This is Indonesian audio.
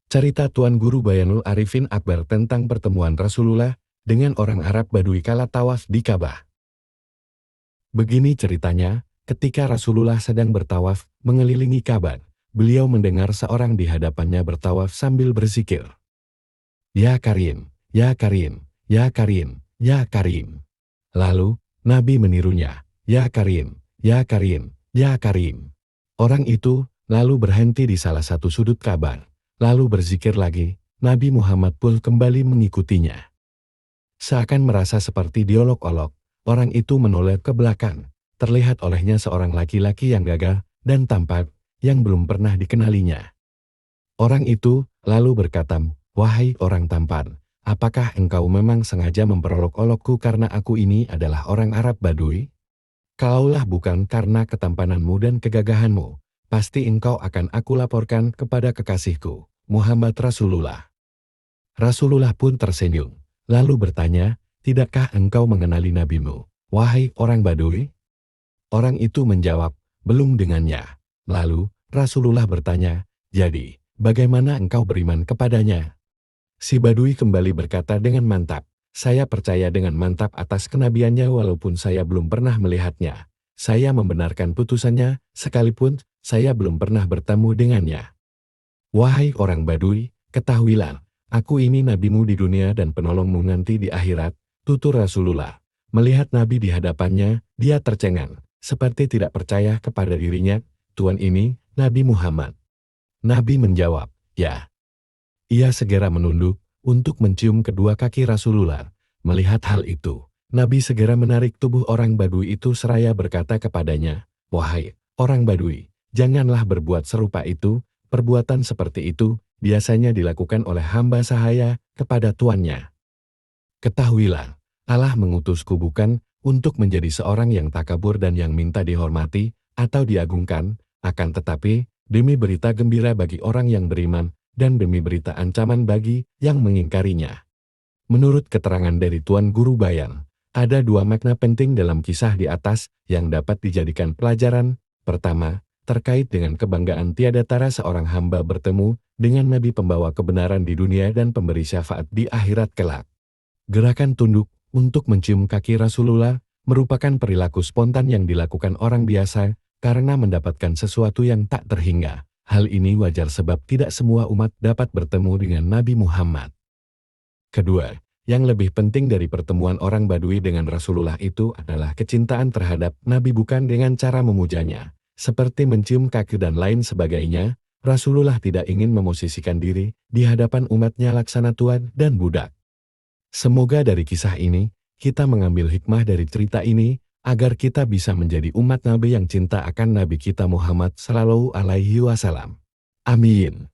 Cerita Tuan Guru Bayanul Arifin Akbar tentang pertemuan Rasulullah dengan orang Arab Badui kala tawaf di Ka'bah. Begini ceritanya, ketika Rasulullah sedang bertawaf mengelilingi Ka'bah, beliau mendengar seorang di hadapannya bertawaf sambil berzikir. Ya Karim, ya Karim, ya Karim, ya Karim. Lalu, Nabi menirunya, ya Karim, ya Karim, ya Karim. Orang itu lalu berhenti di salah satu sudut Ka'bah. Lalu berzikir lagi, Nabi Muhammad pun kembali mengikutinya. Seakan merasa seperti diolok-olok, orang itu menoleh ke belakang. Terlihat olehnya seorang laki-laki yang gagah dan tampan, yang belum pernah dikenalinya. Orang itu lalu berkata, "Wahai orang tampan, apakah engkau memang sengaja memperolok-olokku karena aku ini adalah orang Arab Badui? Kalaulah bukan karena ketampananmu dan kegagahanmu, pasti engkau akan aku laporkan kepada kekasihku, Muhammad Rasulullah." Rasulullah pun tersenyum, lalu bertanya, "Tidakkah engkau mengenali nabimu, wahai orang Badui?" Orang itu menjawab, "Belum dengannya." Lalu, Rasulullah bertanya, "Jadi, bagaimana engkau beriman kepadanya?" Si Badui kembali berkata dengan mantap, "Saya percaya dengan mantap atas kenabiannya walaupun saya belum pernah melihatnya. Saya membenarkan putusannya, sekalipun saya belum pernah bertemu dengannya." Wahai orang Badui, ketahuilah, aku ini nabimu di dunia dan penolongmu nanti di akhirat, tutur Rasulullah. Melihat Nabi di hadapannya, dia tercengang, seperti tidak percaya kepada dirinya, "Tuan ini, Nabi Muhammad." Nabi menjawab, "Ya." Ia segera menunduk untuk mencium kedua kaki Rasulullah. Melihat hal itu, Nabi segera menarik tubuh orang Badui itu seraya berkata kepadanya, "Wahai orang Badui, janganlah berbuat serupa itu. Perbuatan seperti itu biasanya dilakukan oleh hamba sahaya kepada tuannya. Ketahuilah, Allah mengutusku bukan untuk menjadi seorang yang takabur dan yang minta dihormati atau diagungkan, akan tetapi demi berita gembira bagi orang yang beriman dan demi berita ancaman bagi yang mengingkarinya." Menurut keterangan dari Tuan Guru Bayan, ada dua makna penting dalam kisah di atas yang dapat dijadikan pelajaran. Pertama, terkait dengan kebanggaan tiada tara seorang hamba bertemu dengan Nabi pembawa kebenaran di dunia dan pemberi syafaat di akhirat kelak. Gerakan tunduk untuk mencium kaki Rasulullah merupakan perilaku spontan yang dilakukan orang biasa karena mendapatkan sesuatu yang tak terhingga. Hal ini wajar sebab tidak semua umat dapat bertemu dengan Nabi Muhammad. Kedua, yang lebih penting dari pertemuan orang Badui dengan Rasulullah itu adalah kecintaan terhadap Nabi bukan dengan cara memujanya, seperti mencium kaki dan lain sebagainya. Rasulullah tidak ingin memosisikan diri di hadapan umatnya laksana tuan dan budak. Semoga dari kisah ini, kita mengambil hikmah dari cerita ini, agar kita bisa menjadi umat Nabi yang cinta akan Nabi kita Muhammad Sallallahu Alaihi Wasallam. Amin.